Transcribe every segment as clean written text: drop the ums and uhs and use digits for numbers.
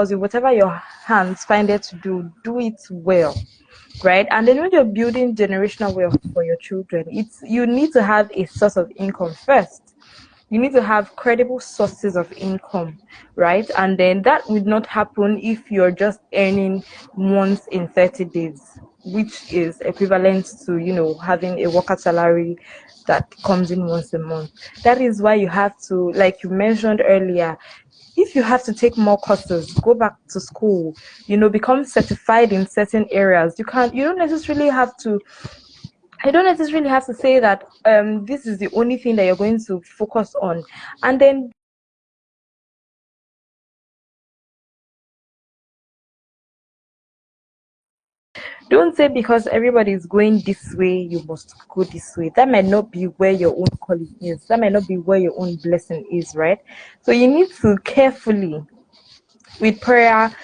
you, whatever your hands find it to do it well, right? And then when you're building generational wealth for your children, you need to have a source of income first. You need to have credible sources of income, right? And then that would not happen if you're just earning once in 30 days, which is equivalent to, having a worker salary that comes in once a month. That is why you have to, like you mentioned earlier, if you have to take more courses, go back to school, become certified in certain areas. You don't necessarily have to I don't necessarily have to say that this is the only thing that you're going to focus on. And then don't say because everybody is going this way, you must go this way. That might not be where your own calling is. That might not be where your own blessing is, right? So you need to carefully, with prayer,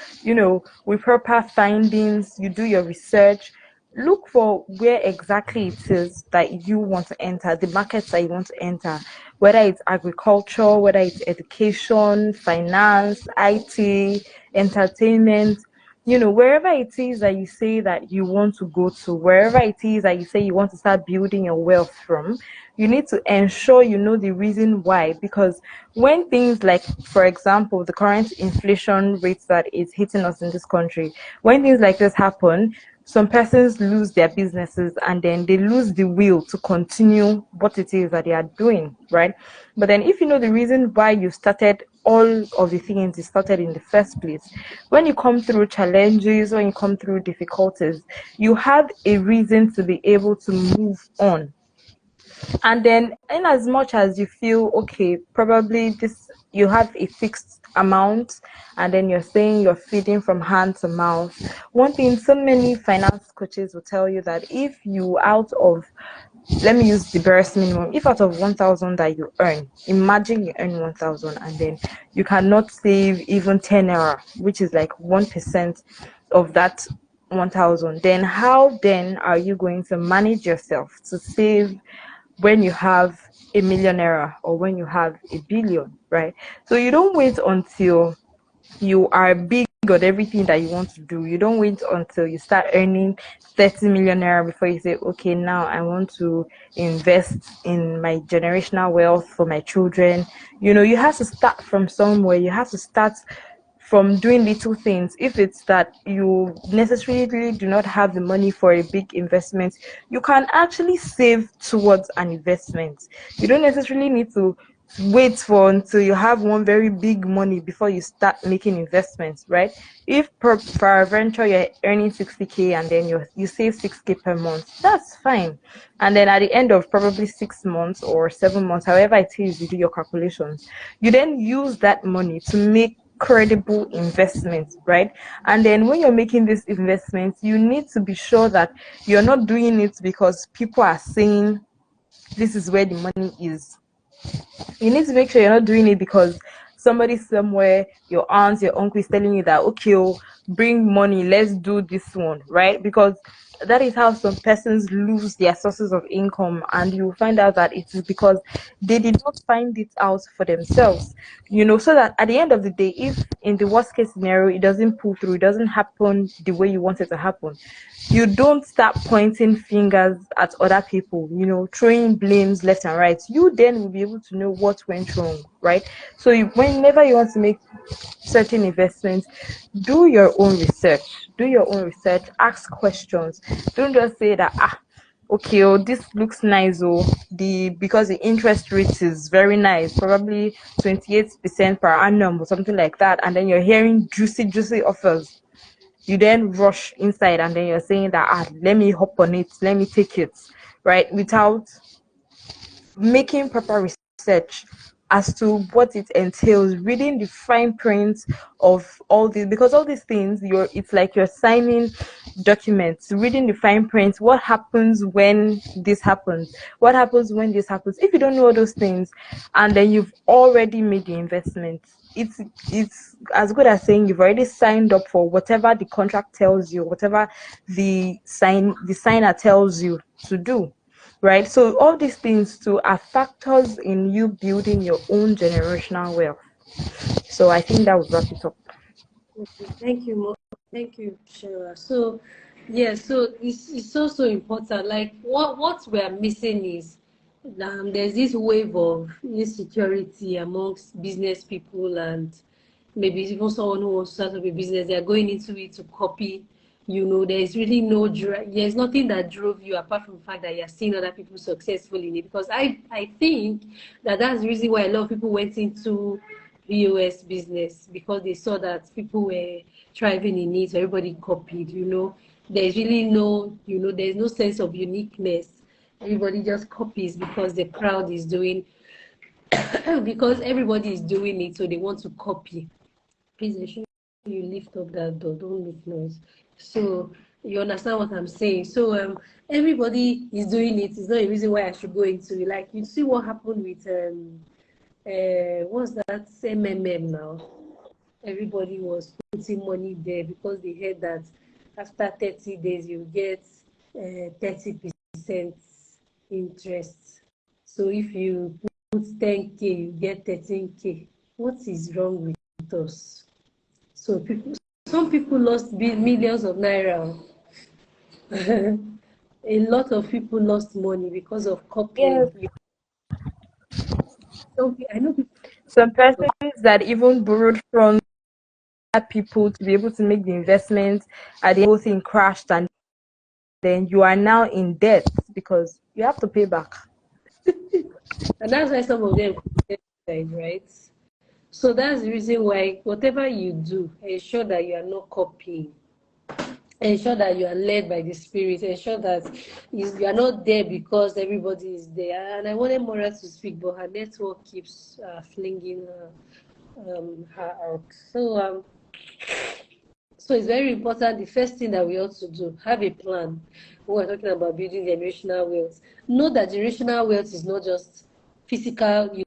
with proper findings, you do your research, look for where exactly it is that you want to enter, the markets that you want to enter, whether it's agriculture, whether it's education, finance, IT, entertainment. Wherever it is that you say that you want to go to, wherever it is that you say you want to start building your wealth from, you need to ensure you know the reason why. Because when things like, for example, the current inflation rates that is hitting us in this country, when things like this happen, some persons lose their businesses and then they lose the will to continue what it is that they are doing, right? But then if you know the reason why you started all of the things you started in the first place, when you come through challenges, when you come through difficulties, you have a reason to be able to move on. And then in as much as you feel okay, probably this, you have a fixed amount and then you're saying you're feeding from hand to mouth. One thing so many finance coaches will tell you, that if you out of, let me use the barest minimum, if out of 1,000 that you earn, imagine you earn 1,000 and then you cannot save even 10 naira, which is like 1% of that 1,000, then how then are you going to manage yourself to save when you have a millionaire or when you have a billion, right? So you don't wait until you are big on everything that you want to do. You don't wait until you start earning 30 million naira before you say, okay, now I want to invest in my generational wealth for my children. You have to start from somewhere. You have to start from doing little things. If it's that you necessarily do not have the money for a big investment, you can actually save towards an investment. You don't necessarily need to wait for until you have one very big money before you start making investments, right? If for a venture you're earning 60k and then you save 6k per month, that's fine. And then at the end of probably 6 months or 7 months, however it is you do your calculations, you then use that money to make credible investments, right? And then when you're making these investments, you need to be sure that you're not doing it because people are saying this is where the money is. You need to make sure you're not doing it because somebody somewhere, your aunt, your uncle is telling you that, okay, oh, bring money, let's do this one, right? Because that is how some persons lose their sources of income, and you find out that it is because they did not find it out for themselves. So that at the end of the day, if in the worst case scenario it doesn't pull through, it doesn't happen the way you want it to happen, you don't start pointing fingers at other people, throwing blames left and right. You then will be able to know what went wrong, right? So whenever you want to make certain investments, do your own research. Do your own research. Ask questions. Don't just say that, okay, oh, this looks nice, oh, because the interest rate is very nice, probably 28% per annum or something like that, and then you're hearing juicy offers. You then rush inside and then you're saying that, let me hop on it, let me take it, right? Without making proper research as to what it entails, reading the fine print of all these, because all these things, it's like you're signing documents, reading the fine print. What happens when this happens? What happens when this happens? If you don't know all those things and then you've already made the investment, it's as good as saying you've already signed up for whatever the contract tells you, whatever the signer tells you to do, right? So all these things too are factors in you building your own generational wealth. So I think that would wrap it up. Okay, thank you, thank you, Shara. So, yeah, so it's also important. Like what we are missing is there's this wave of insecurity amongst business people and maybe even someone who wants to start up a business. They are going into it to copy. You know, there's really there's nothing that drove you apart from the fact that you're seeing other people successful in it. Because I think that's the reason why a lot of people went into POS business, because they saw that people were thriving in it, so everybody copied, you know. There's really no, there's no sense of uniqueness. Everybody just copies because the crowd is doing, because everybody is doing it, so they want to copy. Please ensure you lift up that door, don't make noise. So you understand what I'm saying? So everybody is doing it. It's not a reason why I should go into it. Like, you see what happened with what's that, MMM now? Everybody was putting money there because they heard that after 30 days you get 30% interest. So if you put 10K, you get 13K. What is wrong with us? So some people lost millions of naira. A lot of people lost money because of Yes. copying. So I know people. Some persons that even borrowed from other people to be able to make the investment, and the whole thing crashed, and then you are now in debt because you have to pay back. And that's why some of them commit suicide, right? So that's the reason why whatever you do, ensure that you are not copying. Ensure that you are led by the Spirit. Ensure that you are not there because everybody is there. And I wanted Mora to speak, but her network keeps flinging her out. So it's very important. The first thing that we ought to do, have a plan. When we're talking about building generational wealth, know that generational wealth is not just physical,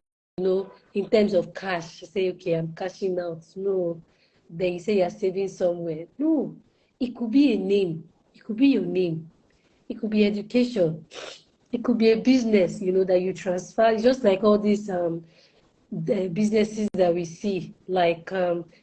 in terms of cash. You say, okay, I'm cashing out. No. Then you say you're saving somewhere. No. It could be a name. It could be your name. It could be education. It could be a business, that you transfer. It's just like all these the businesses that we see, like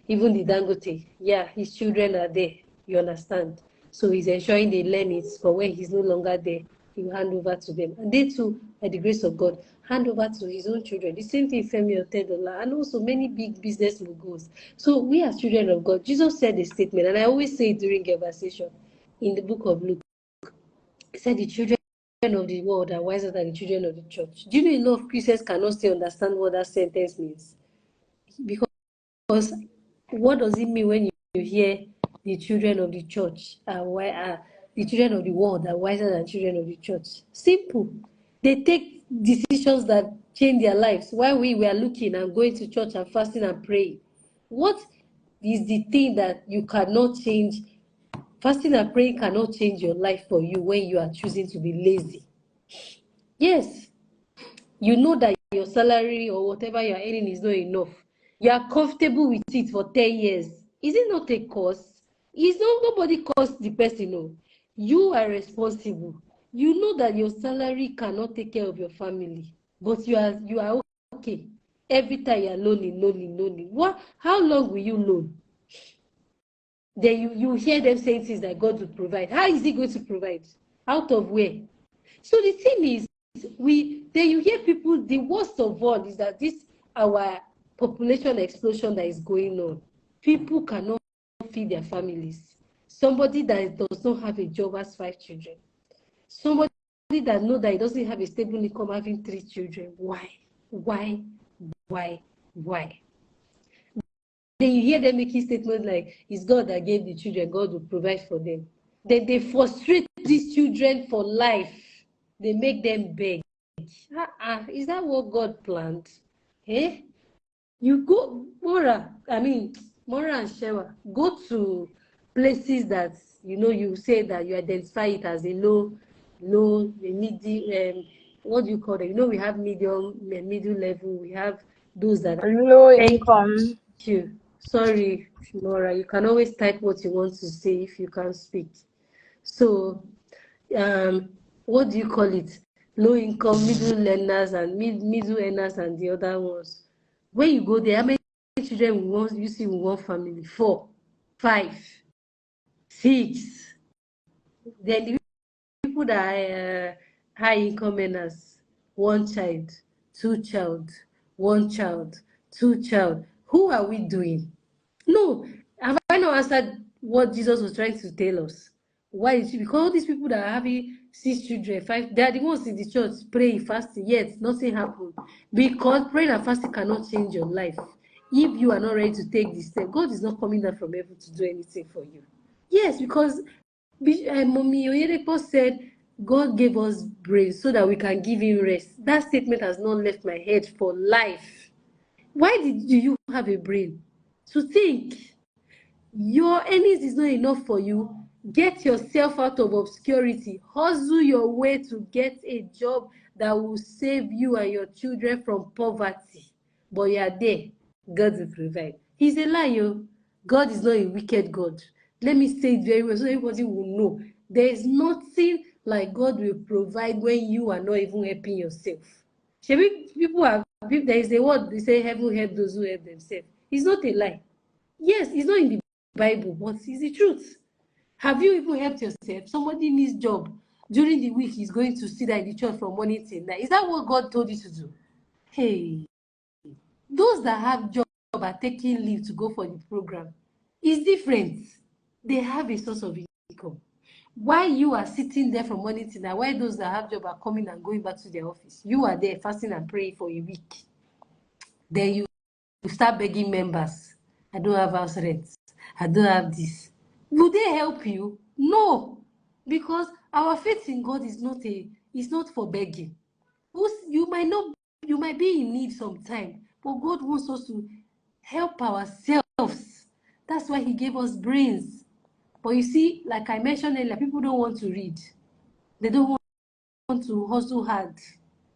even the Dangote, yeah, his children are there, you understand? So he's ensuring they learn it for when he's no longer there, he will hand over to them. And they too, by the grace of God, hand over to his own children. The same thing Femi Otedola, and also many big business moguls. So we as children of God, Jesus said a statement, and I always say it during GIRLVERSATION in the book of Luke. He said the children of the world are wiser than the children of the church. Do you know a lot of Christians cannot still understand what that sentence means? Because what does it mean when you hear the children of the church are the children of the world are wiser than children of the church? Simple. They take decisions that change their lives while we were looking and going to church and fasting and praying. What is the thing that you cannot change? Fasting and praying cannot change your life for you when you are choosing to be lazy. Yes, you know that your salary or whatever you're earning is not enough. You are comfortable with it for 10 years. Is it not a cost? It's not, nobody costs the person. No. You are responsible. You know that your salary cannot take care of your family, but you are okay. Every time you're lonely. How long will you loan? Then you hear them saying things that God will provide. How is he going to provide? Out of where? So the thing is, then you hear people, the worst of all is that this our population explosion that is going on. People cannot feed their families. Somebody that does not have a job has 5 children. Somebody that know that he doesn't have a stable income having 3 children. Why? Why? Why? Why? Then you hear them making statements like, it's God that gave the children, God will provide for them. Then they frustrate these children for life. They make them beg. Is that what God planned? Eh? You go, Mora and Shewa, go to places that, you say that you identify it as a a medium, what do you call it? We have medium, middle level, we have those that are. Low Thank income. you. Sorry, Nora, you can always type what you want to say if you can't speak. So, what do you call it? Low income, middle learners, and middle earners, and the other ones. When you go there, how many children you see in one family? 4. 5, 6. Then the people that are high income earners, 1 child, 2 child, 1 child, 2 child. Who are we doing? No, have I not answered what Jesus was trying to tell us? Why is it? Because all these people that are having 6 children, 5, they are the ones in the church praying, fasting, yet nothing happened. Because praying and fasting cannot change your life. If you are not ready to take this step, God is not coming down from heaven to do anything for you. Yes, because Mommy Oyedepo said God gave us brains so that we can give him rest. That statement has not left my head for life. Why do you have a brain? To think. Your earnings is not enough for you. Get yourself out of obscurity. Hustle your way to get a job that will save you and your children from poverty. But you are there. God will provide. He's a liar. God is not a wicked God. Let me say it very well so everybody will know. There is nothing like God will provide when you are not even helping yourself. There is a word they say, heaven help those who help themselves. It's not a lie. Yes, it's not in the Bible, but it's the truth. Have you even helped yourself? Somebody needs job. During the week, he's going to sit there in the church from morning till night. Is that what God told you to do? Hey, those that have job are taking leave to go for the program. It's different. They have a source of income. Why you are sitting there from morning till night, why those that have job are coming and going back to their office? You are there fasting and praying for a week. Then you start begging members. I don't have house rent. I don't have this. Will they help you? No, because our faith in God is not for begging. You might not, you might be in need sometime, but God wants us to help ourselves. That's why He gave us brains. But you see, like I mentioned earlier, people don't want to read. They don't want to hustle hard.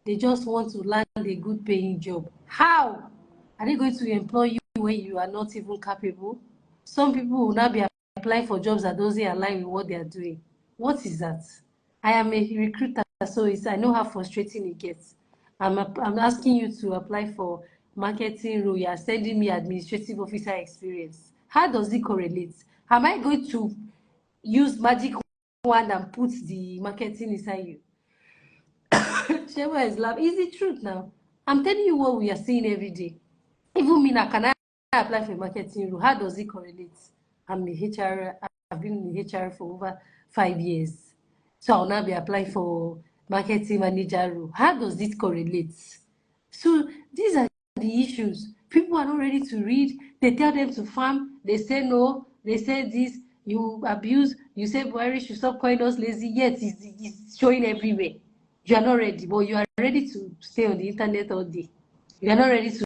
They just want to land a good paying job. How are they going to employ you when you are not even capable? Some people will now be applying for jobs that doesn't align with what they are doing. What is that? I am a recruiter, so I know how frustrating it gets. I'm asking you to apply for marketing role. You are sending me administrative officer experience. How does it correlate? Am I going to use magic wand and put the marketing inside you? Sheba is laughing. Is the truth now? I'm telling you what we are seeing every day. Even me now, can I apply for a marketing role? How does it correlate? I'm a HR. I've been in HR for over 5 years, so I'll now be applying for marketing manager role. How does it correlate? So these are the issues. People are not ready to read. They tell them to farm. They say no. They say this. You abuse. You say Buhari should stop calling us lazy. Yet it's showing everywhere. You are not ready, but you are ready to stay on the internet all day. You are not ready to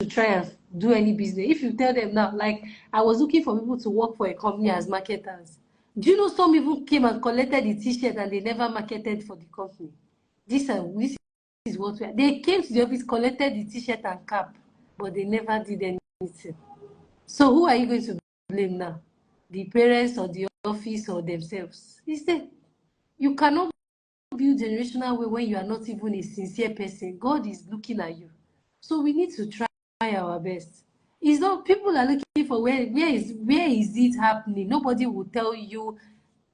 try and do any business. If you tell them now, like I was looking for people to work for a company as marketers. Do you know some even came and collected the t-shirt and they never marketed for the company? This is what they came to the office, collected the t-shirt and cap, but they never did anything. So who are you going to blame now? The parents or the office or themselves? Instead, you cannot build generational way when you are not even a sincere person. God is looking at you. So we need to try our best. It's not people are looking for where is it happening? Nobody will tell you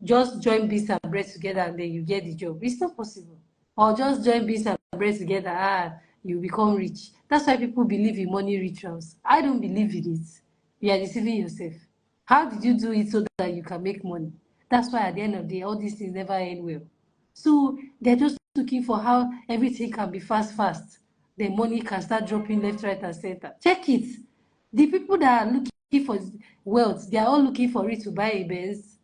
just join beans and bread together and then you get the job. It's not possible. Or just join beans and bread together, you become rich. That's why people believe in money rituals. I don't believe in it. You are deceiving yourself. How did you do it so that you can make money? That's why at the end of the day, all these things never end well. So they're just looking for how everything can be fast. The money can start dropping left, right, and center. Check it. The people that are looking for wealth, they are all looking for it to buy a Benz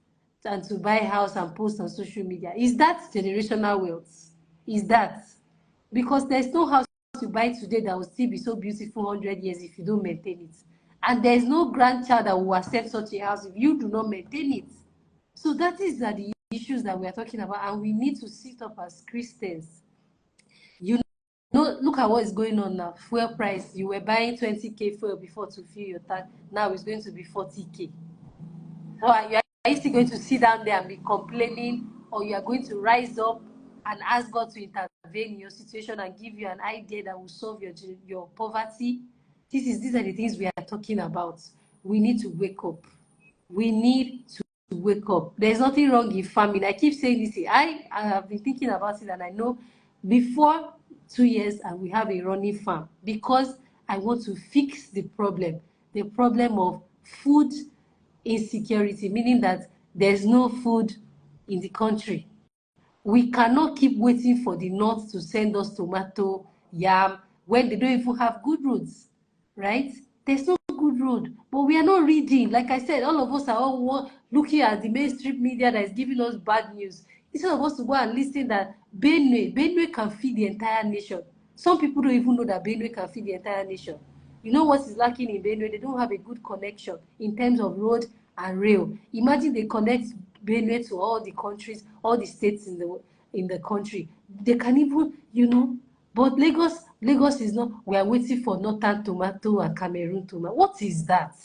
and to buy a house and post on social media. Is that generational wealth? Is that? Because there's no house you buy today that will still be so beautiful 100 years if you don't maintain it. And there's no grandchild that will accept such a house if you do not maintain it. So that is the issues that we are talking about, and we need to sit up as Christians. You know, look at what is going on now. Fuel price. You were buying 20K fuel before to fill your tank. Now it's going to be 40K. So are you still going to sit down there and be complaining, or you are going to rise up and ask God to intervene in your situation and give you an idea that will solve your poverty? These are the things we are talking about. We need to wake up. We need to wake up. There's nothing wrong in farming. I keep saying this. I have been thinking about it, and I know before 2 years and we have a running farm, because I want to fix the problem of food insecurity, meaning that there's no food in the country. We cannot keep waiting for the north to send us tomato, yam, when they don't even have good roads, right? There's no good road, but we are not reading. Like I said, all of us are all looking at the mainstream media that is giving us bad news. Instead of us to go and listen that Benue can feed the entire nation. Some people don't even know that Benue can feed the entire nation. You know what is lacking in Benue? They don't have a good connection in terms of road and rail. Imagine they connect Benue to all the countries, all the states in the country. They can even, but Lagos is not. We are waiting for Northern tomato and Cameroon tomato. What is that?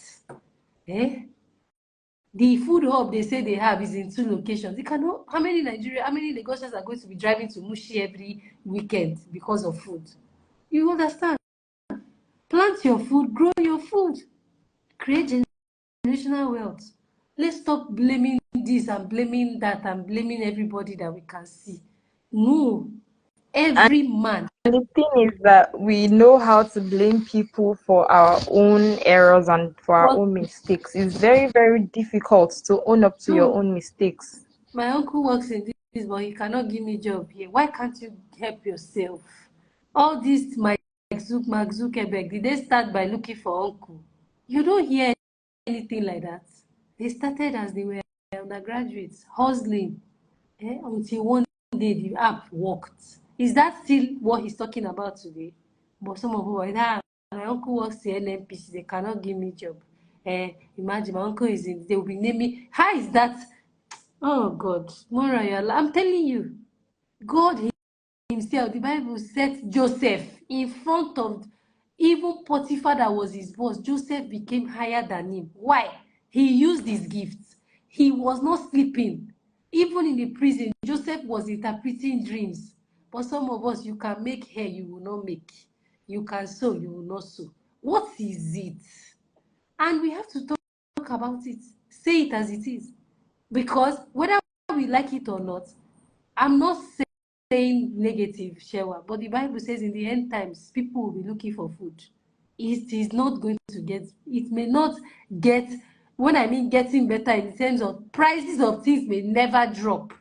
Eh? The food hub they say they have is in 2 locations. They cannot. How many Lagosians are going to be driving to Mushi every weekend because of food? You understand? Plant your food, grow your food, create generational wealth. Let's stop blaming this and blaming that and blaming everybody that we can see. No, every man. And the thing is that we know how to blame people for our own errors and for our But own mistakes. It's very, very difficult to own up to your no, own mistakes. my uncle works in this, but he cannot give me job here. Why can't you help yourself? All this Mark Zuckerberg, did they start by looking for uncle? You don't hear anything like that. They started as they were undergraduates, hustling, until one day the app worked. Is that still what he's talking about today? But some of us, my uncle works in NNPC, they cannot give me job. Imagine my uncle is in, they will be naming. How is that? Oh God, Mora, I'm telling you, God himself, the Bible set Joseph in front of even Potiphar that was his boss. Joseph became higher than him. Why? He used his gifts. He was not sleeping. Even in the prison, Joseph was interpreting dreams. But some of us, you can make hair, you will not make. You can sew, you will not sew. What is it? And we have to talk about it. Say it as it is. Because whether we like it or not, I'm not saying negative, Shewa, but the Bible says in the end times, people will be looking for food. It is not going to get, it may not get, when I mean getting better in terms of prices of things may never drop.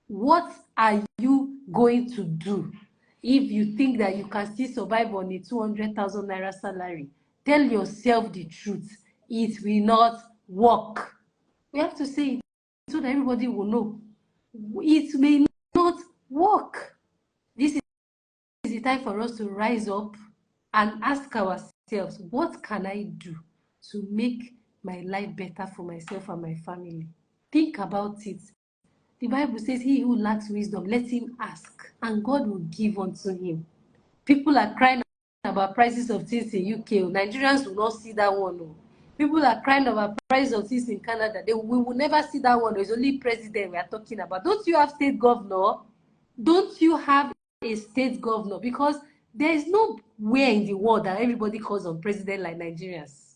What are you going to do if you think that you can still survive on a 200,000 naira salary? Tell yourself the truth. It will not work. We have to say it so that everybody will know. It may not work. This is the time for us to rise up and ask ourselves, what can I do to make my life better for myself and my family? Think about it. The Bible says, he who lacks wisdom, let him ask, and God will give unto him. People are crying about prices of things in UK. Nigerians will not see that one. People are crying about prices of things in Canada. We will never see that one. It's only president we are talking about. Don't you have state governor? Don't you have a state governor? Because there is nowhere in the world that everybody calls on president like Nigerians.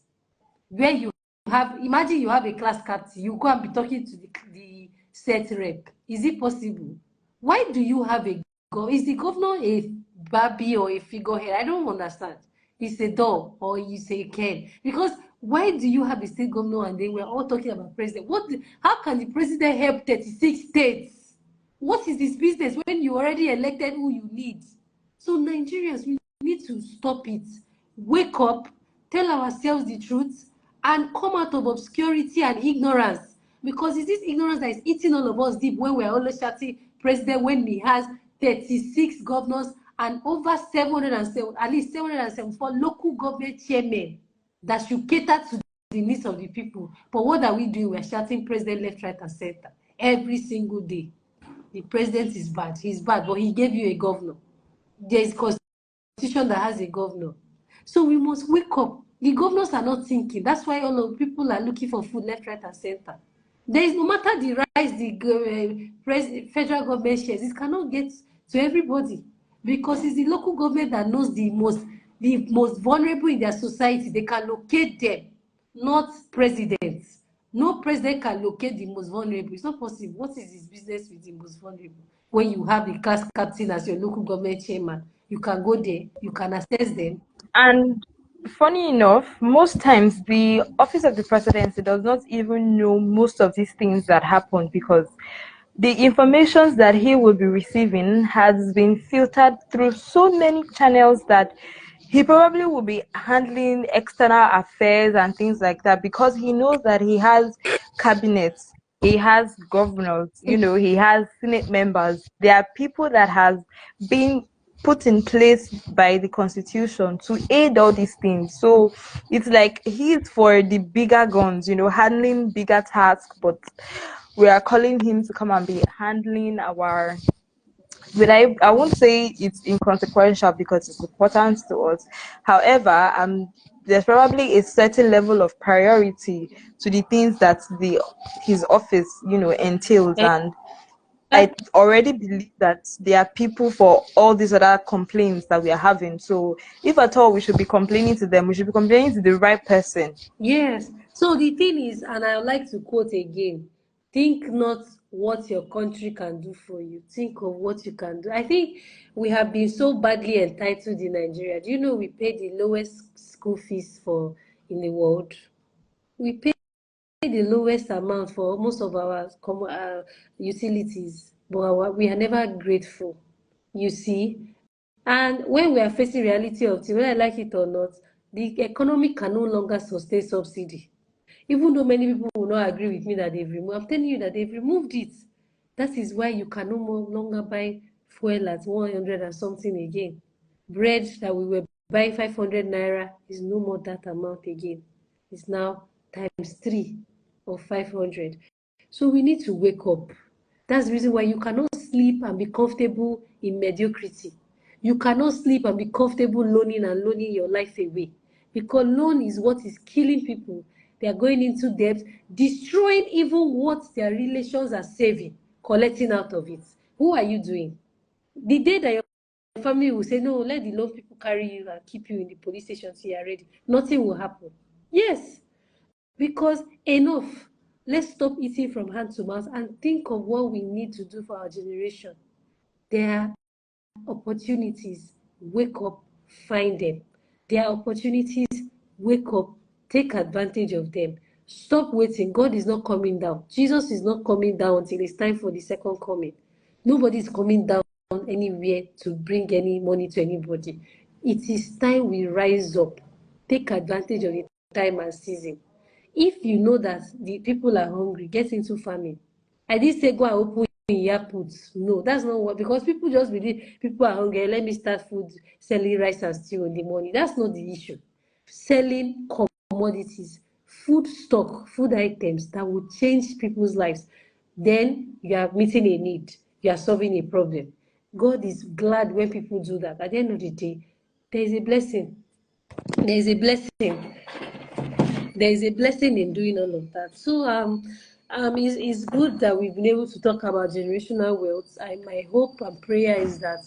Where you have, imagine you have a class captain, you go and be talking to the set rep. Is it possible? Why do you have is the governor a Barbie or a figurehead? I don't understand. It's a doll or you say Ken. Because why do you have a state governor and then we're all talking about president? How can the president help 36 states? What is this business when you already elected who you need? So Nigerians, we need to stop it. Wake up, tell ourselves the truth, and come out of obscurity and ignorance. Because it's this ignorance that is eating all of us deep when we're always shouting president when he has 36 governors and over 707, at least 774 local government chairmen that should cater to the needs of the people. But what are we doing? We're shouting president left, right, and center every single day. The president is bad. He's bad, but he gave you a governor. There is constitution that has a governor. So we must wake up. The governors are not thinking. That's why all of people are looking for food left, right, and center. There is no matter the rise the federal government shares, it cannot get to everybody because it's the local government that knows the most vulnerable in their society. They can locate them, not presidents, No president can locate the most vulnerable. It's not possible. What is his business with the most vulnerable? When you have the class captain as your local government chairman, you can go there, you can assess them. And funny enough, most times the office of the presidency does not even know most of these things that happen because the information that he will be receiving has been filtered through so many channels that he probably will be handling external affairs and things like that because he knows that he has cabinets, he has governors, he has senate members. There are people that has been put in place by the constitution to aid all these things. So it's like he's for the bigger guns, handling bigger tasks, but we are calling him to come and be handling our, but I won't say it's inconsequential because it's important to us. However, there's probably a certain level of priority to the things that the his office, entails. And I already believe that there are people for all these other complaints that we are having. So if at all we should be complaining to them, we should be complaining to the right person. Yes. So the thing is, and I would like to quote again, think not what your country can do for you. Think of what you can do. I think we have been so badly entitled in Nigeria. Do you know we pay the lowest school fees for in the world? We pay the lowest amount for most of our utilities, but we are never grateful. You see, and when we are facing reality of things, whether I like it or not, the economy can no longer sustain subsidy. Even though many people will not agree with me that they've removed, I'm telling you that they've removed it. That is why you can no more longer buy fuel at 100 and something again. Bread that we were buying 500 naira is no more that amount again. It's now times 3 of 500. So we need to wake up. That's the reason why you cannot sleep and be comfortable in mediocrity. You cannot sleep and be comfortable loaning your life away. Because loan is what is killing people. They are going into debt, destroying even what their relations are saving, collecting out of it. Who are you doing? The day that your family will say, no, let the loan people carry you and keep you in the police station till you are ready, nothing will happen. Yes, because enough. Let's stop eating from hand to mouth and think of what we need to do for our generation. There are opportunities. Wake up, find them. There are opportunities. Wake up, take advantage of them. Stop waiting. God is not coming down. Jesus is not coming down until it's time for the second coming. Nobody is coming down anywhere to bring any money to anybody. It is time we rise up. Take advantage of the time and season. If you know that the people are hungry, get into farming. I didn't say go and open Yaputs. No, that's not what, because people just believe people are hungry. Let me start food selling rice and stew in the morning. That's not the issue. Selling commodities, food stock, food items that will change people's lives. Then you are meeting a need, you are solving a problem. God is glad when people do that. At the end of the day, there is a blessing. There is a blessing. There is a blessing in doing all of that. So it's good that we've been able to talk about generational wealth. My hope and prayer is that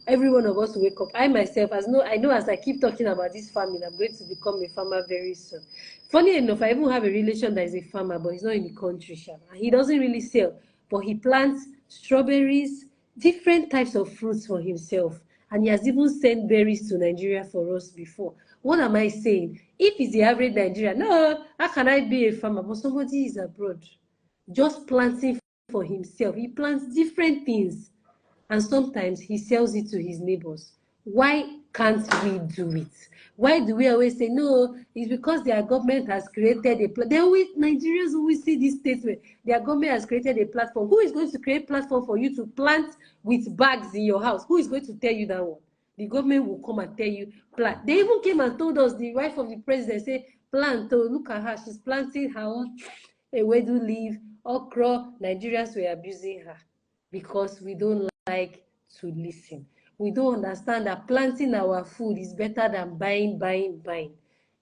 every one of us will wake up. I myself, I know as I keep talking about this farming, I'm going to become a farmer very soon. Funny enough, I even have a relation that is a farmer, but he's not in the country. He doesn't really sell, but he plants strawberries, different types of fruits for himself. And he has even sent berries to Nigeria for us before. What am I saying? If he's the average Nigerian, no, how can I be a farmer? But somebody is abroad, just planting for himself. He plants different things, and sometimes he sells it to his neighbors. Why can't we do it? Why do we always say no? It's because their government has created a platform. Nigerians always see this statement. Their government has created a platform. Who is going to create a platform for you to plant with bags in your house? Who is going to tell you that one? The government will come and tell you plant. They even came and told us, the wife of the president say plant. Oh, look at her, she's planting her own ewedu leaf, okra. Nigerians were abusing her because we don't like to listen. We don't understand that planting our food is better than buying.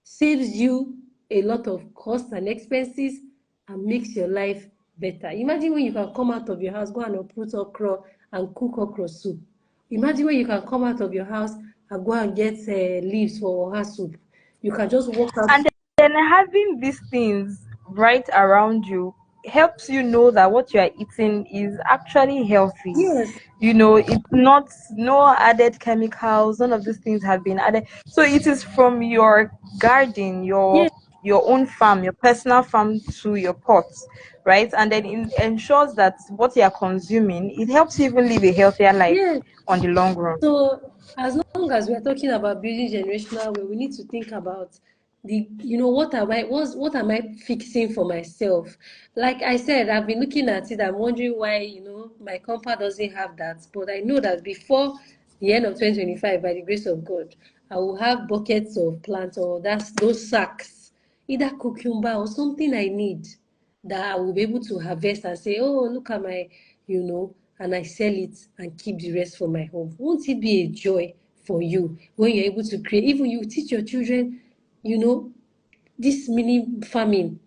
Saves you a lot of costs and expenses and makes your life better. Imagine when you can come out of your house, go and uproot okra and cook okra soup. Imagine when you can come out of your house and go and get leaves for oha soup. You can just walk out. And then having these things right around you helps you know that what you are eating is actually healthy. Yes, It's not, no added chemicals, none of these things have been added. So it is from your garden, yes, your own farm, your personal farm to your pots, right? And then it ensures that what you are consuming, it helps you even live a healthier life yes. on the long run. So as long as we're talking about building generational wealth, we need to think about what am I fixing for myself? Like I said, I've been looking at it. I'm wondering why my compound doesn't have that. But I know that before the end of 2025, by the grace of God, I will have buckets of plants, or that's those sacks, either cucumber or something I need, that I will be able to harvest and say, oh, look at my, and I sell it and keep the rest for my home. Won't it be a joy for you when you're able to create? Even you teach your children, you know, this mini farming,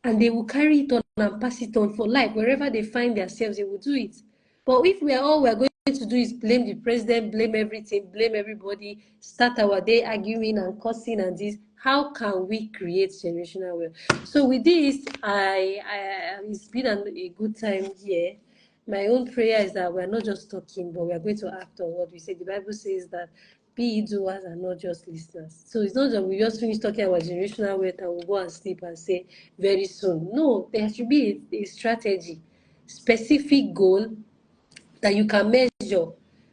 and they will carry it on and pass it on for life. Wherever they find themselves, they will do it. But if we're going to do is blame the president, blame everything, blame everybody, start our day arguing and cursing and this, how can we create generational wealth? So with this, it's been a good time here. My own prayer is that we're not just talking, but we're going to act on what we say. The Bible says that be ye doers and not just listeners. So it's not that we just finish talking about generational wealth and we'll go and sleep and say very soon. No, there should be a strategy, specific goal that you can measure.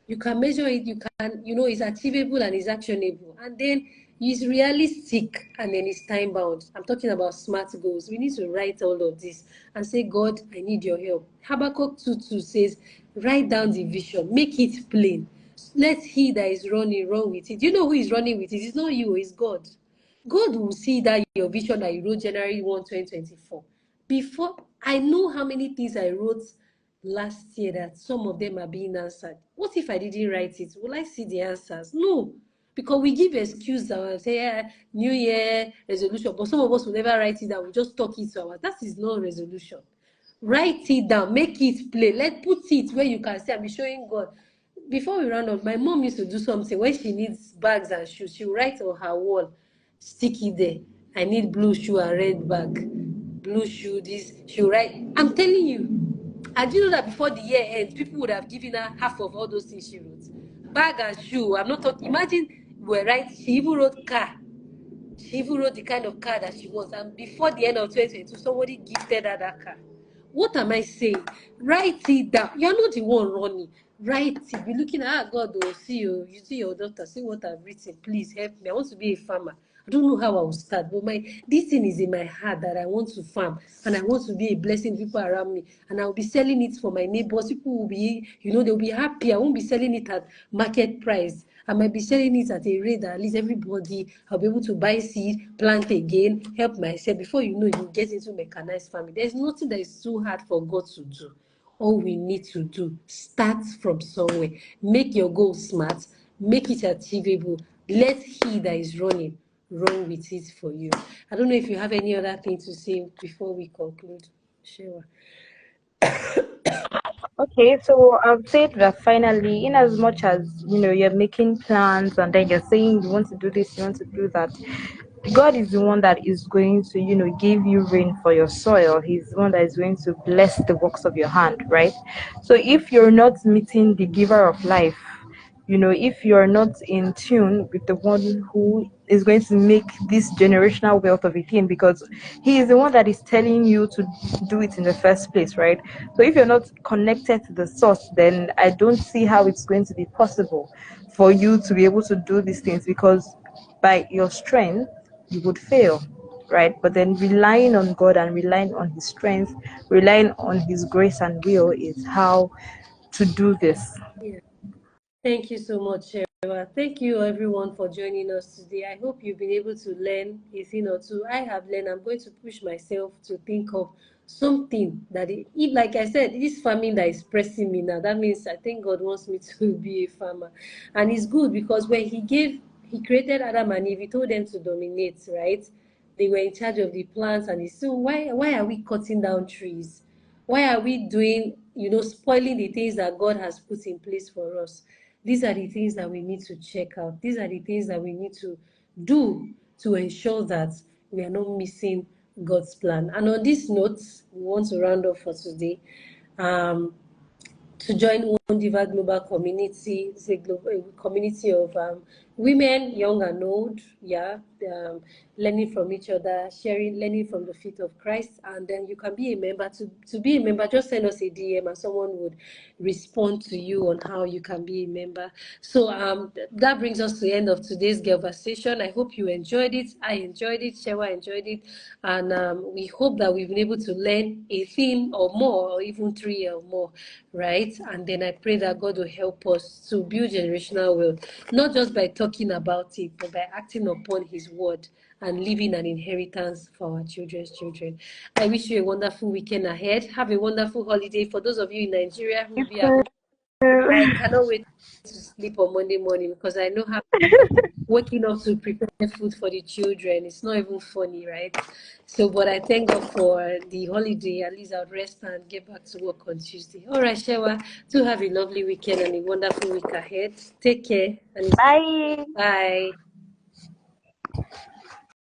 You can measure it, it's achievable and it's actionable. And then it's realistic and then it's time bound. I'm talking about smart goals. We need to write all of this and say, God, I need your help. Habakkuk 2:2 says, write down the vision, make it plain. Let he that is running run with it. You know who is running with it? It's not you, it's God. God will see that your vision that you wrote January 1, 2024. Before, I know how many things I wrote last year that some of them are being answered. What if I didn't write it? Will I see the answers? No. Because we give excuse and say, New Year resolution, but some of us will never write it down. We just talk it to our. That is not resolution. Write it down, make it plain. Put it where you can say, I'm showing God. Before we run off, my mom used to do something when she needs bags and shoes. She'll write on her wall, stick it there. I need blue shoe and red bag. Blue shoe, this. She'll write. I'm telling you. And do you know that before the year ends, people would have given her half of all those things she wrote? Bag and shoe. I'm not talking. Imagine we're right. She even wrote car. She even wrote the kind of car that she wants. And before the end of 2022, somebody gifted her that car. What am I saying? Write it down. You're not the one running. Write it. Be looking at God, oh, see you. You see your daughter. See what I've written. Please help me. I want to be a farmer. I don't know how I will start, but this thing is in my heart that I want to farm and I want to be a blessing to people around me. And I'll be selling it for my neighbors. People will be, they'll be happy. I won't be selling it at market price. I might be selling it at a rate that at least everybody, I'll be able to buy seed, plant again, help myself. Before you know, you get into mechanized farming. There's nothing that is too hard for God to do. All we need to do, start from somewhere. Make your goal smart, make it achievable. Let he that is running run with it for you. I don't know if you have any other thing to say before we conclude. Sure. Okay, so I've said that finally, in as much as you're making plans and then you're saying you want to do this, you want to do that, God is the one that is going to, give you rain for your soil. He's the one that is going to bless the works of your hand, right? So if you're not meeting the giver of life, if you're not in tune with the one who is going to make this generational wealth of a thing, because he is the one that is telling you to do it in the first place, right? So if you're not connected to the source, then I don't see how it's going to be possible for you to be able to do these things, because by your strength you would fail, right? But then relying on God and relying on his strength, relying on his grace and will is how to do this. Yeah. Thank you so much, Shewa. Thank you, everyone, for joining us today. I hope you've been able to learn a thing or two. I have learned. I'm going to push myself to think of something that, if, like I said, this farming that is pressing me now, that means I think God wants me to be a farmer. And it's good because when he created Adam and Eve, he told them to dominate, right? They were in charge of the plants, and so why are we cutting down trees? Why are we doing, spoiling the things that God has put in place for us? These are the things that we need to check out. These are the things that we need to do to ensure that we are not missing God's plan. And on this note, we want to round off for today. To join Wondiva Global Community. It's a community of women, young and old, yeah, learning from each other, sharing, learning from the feet of Christ. And then you can be a member. To be a member, just send us a DM and someone would respond to you on how you can be a member. So that brings us to the end of today's Girlversation. I hope you enjoyed it. I enjoyed it. Shewa enjoyed it. And we hope that we've been able to learn a thing or more, or even 3 or more, right? And then I pray that God will help us to build generational wealth, not just by talking about it, but by acting upon His word and leaving an inheritance for our children's children. I wish you a wonderful weekend ahead. Have a wonderful holiday. For those of you in Nigeria who will be at home, I cannot wait to sleep on Monday morning because I know how waking up to prepare food for the children. It's not even funny, right? So, but I thank God for the holiday. At least I'll rest and get back to work on Tuesday. All right, Shewa, do have a lovely weekend and a wonderful week ahead. Take care and Bye. bye.